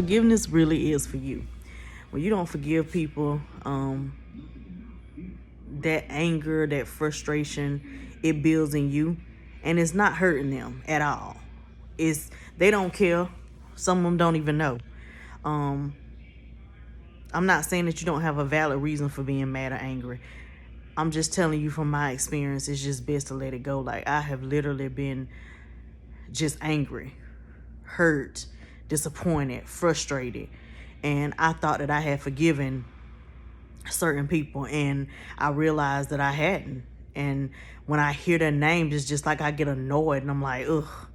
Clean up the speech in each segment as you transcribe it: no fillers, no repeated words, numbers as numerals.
forgiveness really is for you. When you don't forgive people, that anger, that frustration, it builds in you, and it's not hurting them at all. It's they don't care. Some of them don't even know. Um, I'm not saying that you don't have a valid reason for being mad or angry. I'm just telling you from my experience, it's just best to let it go. Like, I have literally been just angry, hurt, disappointed, frustrated. And I thought that I had forgiven certain people, and I realized that I hadn't. And when I hear their names, it's just like I get annoyed, and I'm like, ugh.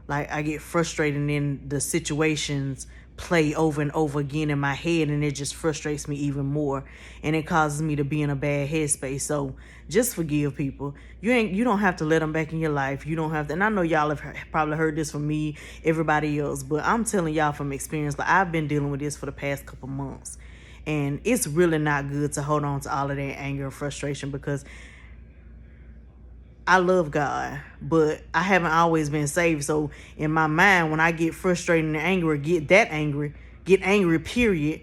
Like, I get frustrated, and then the situations play over and over again in my head, and it just frustrates me even more, and it causes me to be in a bad headspace. So just forgive people. You don't have to let them back in your life. You don't have to. And I know y'all have probably heard this from me, everybody else, but I'm telling y'all from experience. Like, I've been dealing with this for the past couple months, and it's really not good to hold on to all of that anger and frustration, because I love God, but I haven't always been saved. So in my mind, when I get frustrated and angry, get angry, period,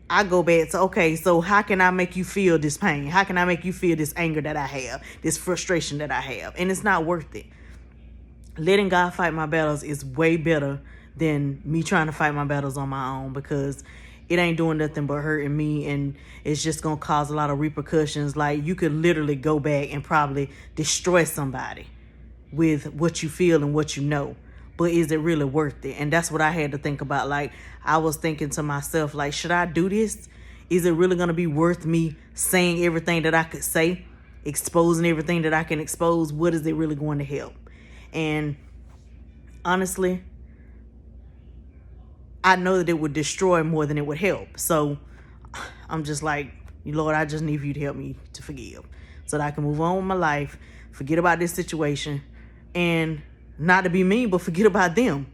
I go back to, okay, so how can I make you feel this pain? How can I make you feel this anger that I have, this frustration that I have? And it's not worth it. Letting God fight my battles is way better than me trying to fight my battles on my own, because it ain't doing nothing but hurting me, and it's just going to cause a lot of repercussions. Like, you could literally go back and probably destroy somebody with what you feel and what you know. But is it really worth it? And that's what I had to think about. Like, I was thinking to myself, like, should I do this? Is it really going to be worth me saying everything that I could say, exposing everything that I can expose? What is it really going to help? And honestly, I know that it would destroy more than it would help. So I'm just like, Lord, I just need for you to help me to forgive, so that I can move on with my life, forget about this situation, and not to be mean, but forget about them.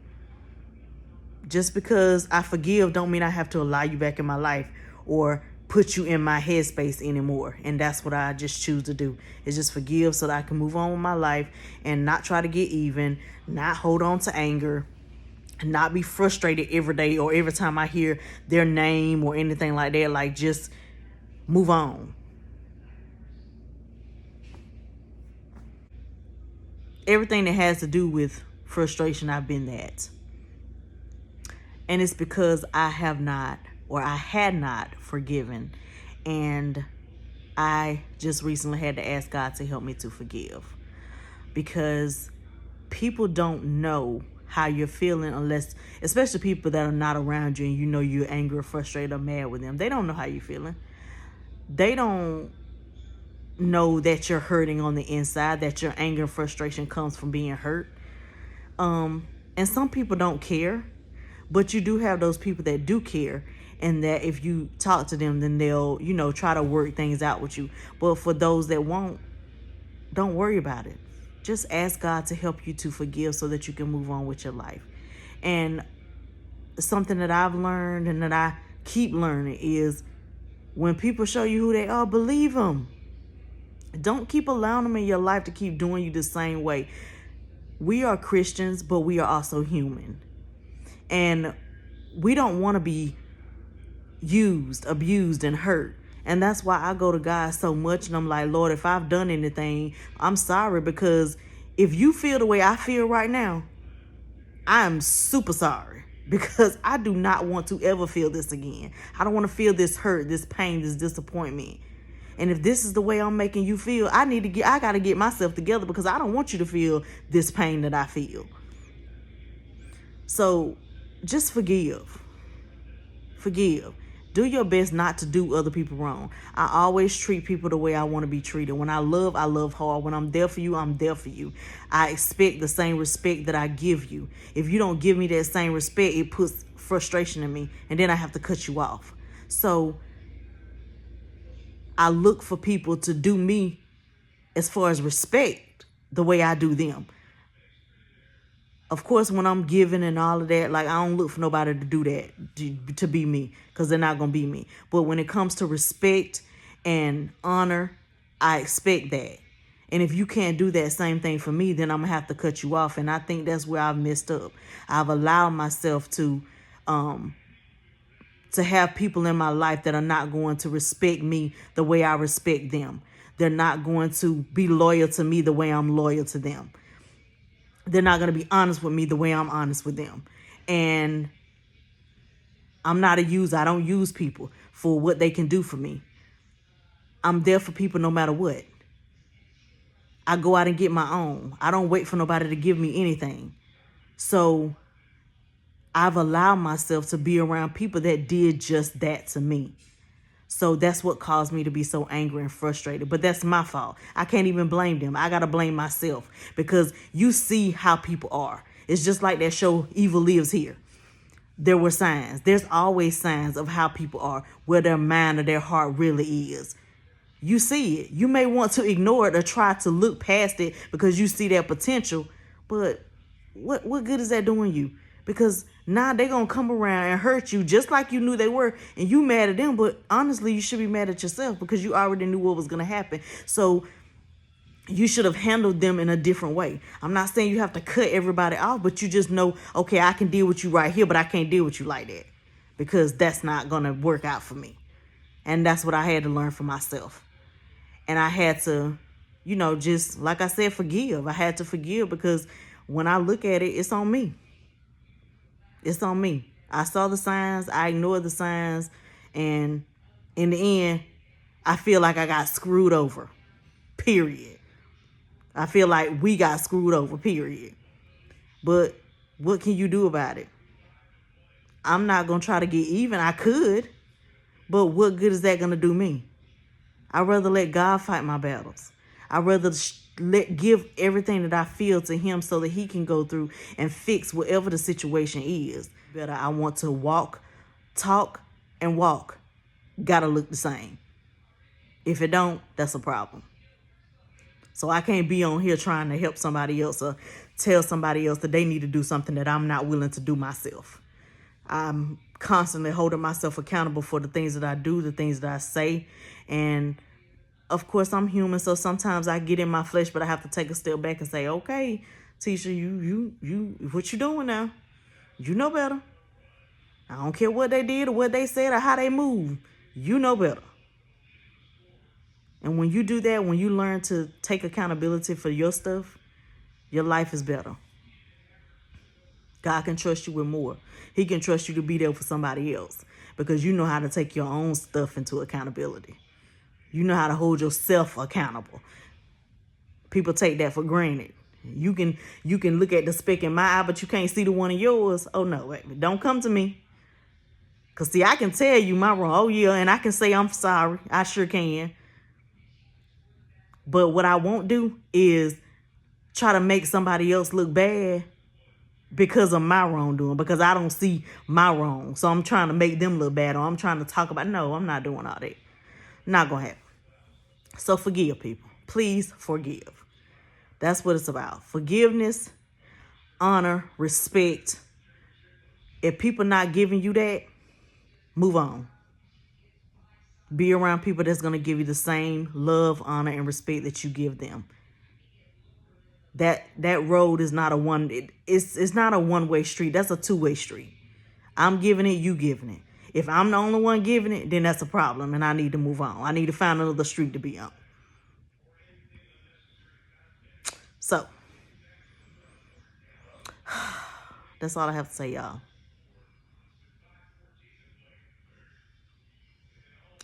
Just because I forgive don't mean I have to allow you back in my life or put you in my headspace anymore. And that's what I just choose to do, is just forgive, so that I can move on with my life and not try to get even, not hold on to anger, not be frustrated every day or every time I hear their name or anything like that. Like, just move on. Everything that has to do with frustration, I've been that. And it's because I have not, or I had not, forgiven. And I just recently had to ask God to help me to forgive, because people don't know how you're feeling unless, especially people that are not around you, and you know you're angry, frustrated, or mad with them. They don't know how you're feeling. They don't know that you're hurting on the inside, that your anger and frustration comes from being hurt. And some people don't care, but you do have those people that do care, and that if you talk to them, then they'll, try to work things out with you. But for those that won't, don't worry about it. Just ask God to help you to forgive, so that you can move on with your life. And something that I've learned, and that I keep learning, is when people show you who they are, believe them. Don't keep allowing them in your life to keep doing you the same way. We are Christians, but we are also human. And we don't want to be used, abused, and hurt. And that's why I go to God so much, and I'm like, Lord, if I've done anything, I'm sorry. Because if you feel the way I feel right now, I'm super sorry, because I do not want to ever feel this again. I don't want to feel this hurt, this pain, this disappointment. And if this is the way I'm making you feel, I got to get myself together, because I don't want you to feel this pain that I feel. So just forgive. Forgive. Do your best not to do other people wrong. I always treat people the way I want to be treated. When I love hard. When I'm there for you, I'm there for you. I expect the same respect that I give you. If you don't give me that same respect, it puts frustration in me, and then I have to cut you off. So I look for people to do me, as far as respect, the way I do them. Of course, when I'm giving and all of that, like, I don't look for nobody to do that, to be me, because they're not going to be me. But when it comes to respect and honor, I expect that. And if you can't do that same thing for me, then I'm going to have to cut you off. And I think that's where I've messed up. I've allowed myself to to have people in my life that are not going to respect me the way I respect them. They're not going to be loyal to me the way I'm loyal to them. They're not going to be honest with me the way I'm honest with them. And I'm not a user. I don't use people for what they can do for me. I'm there for people no matter what. I go out and get my own. I don't wait for nobody to give me anything. So I've allowed myself to be around people that did just that to me. So that's what caused me to be so angry and frustrated. But that's my fault. I can't even blame them. I got to blame myself, because you see how people are. It's just like that show, Evil Lives Here. There were signs. There's always signs of how people are, where their mind or their heart really is. You see it. You may want to ignore it or try to look past it because you see that potential. But what good is that doing you? Because now they're going to come around and hurt you just like you knew they were, and you mad at them. But honestly, you should be mad at yourself because you already knew what was going to happen. So you should have handled them in a different way. I'm not saying you have to cut everybody off, but you just know, okay, I can deal with you right here, but I can't deal with you like that, because that's not going to work out for me. And that's what I had to learn for myself. And I had to, just like I said, forgive. I had to forgive, because when I look at it, it's on me. It's on me. I saw the signs. I ignored the signs. And in the end, I feel like I got screwed over. Period. I feel like we got screwed over. Period. But what can you do about it? I'm not going to try to get even. I could. But what good is that going to do me? I'd rather let God fight my battles. I'd rather give everything that I feel to him so that he can go through and fix whatever the situation is. Better, I want to walk, talk, and walk. Gotta look the same. If it don't, that's a problem. So I can't be on here trying to help somebody else or tell somebody else that they need to do something that I'm not willing to do myself. I'm constantly holding myself accountable for the things that I do, the things that I say. And of course, I'm human, so sometimes I get in my flesh, but I have to take a step back and say, okay, Tisha, you, what you doing now? You know better. I don't care what they did or what they said or how they move. You know better. And when you do that, when you learn to take accountability for your stuff, your life is better. God can trust you with more. He can trust you to be there for somebody else, because you know how to take your own stuff into accountability. You know how to hold yourself accountable. People take that for granted. You can look at the speck in my eye, but you can't see the one in yours. Oh, no, wait, don't come to me. Because, see, I can tell you my wrong. Oh, yeah, and I can say I'm sorry. I sure can. But what I won't do is try to make somebody else look bad because of my wrongdoing, because I don't see my wrong. So I'm trying to make them look bad, or I'm trying to talk about, no, I'm not doing all that. Not going to happen. So forgive people. Please forgive. That's what it's about. Forgiveness, honor, respect. If people not giving you that, move on. Be around people that's going to give you the same love, honor, and respect that you give them. That road is not it's not a one-way street. That's a two-way street. I'm giving it, you giving it. If I'm the only one giving it, then that's a problem, and I need to move on. I need to find another street to be on. So, that's all I have to say, y'all.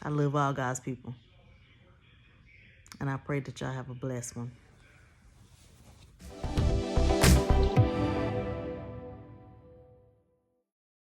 I love all God's people. And I pray that y'all have a blessed one.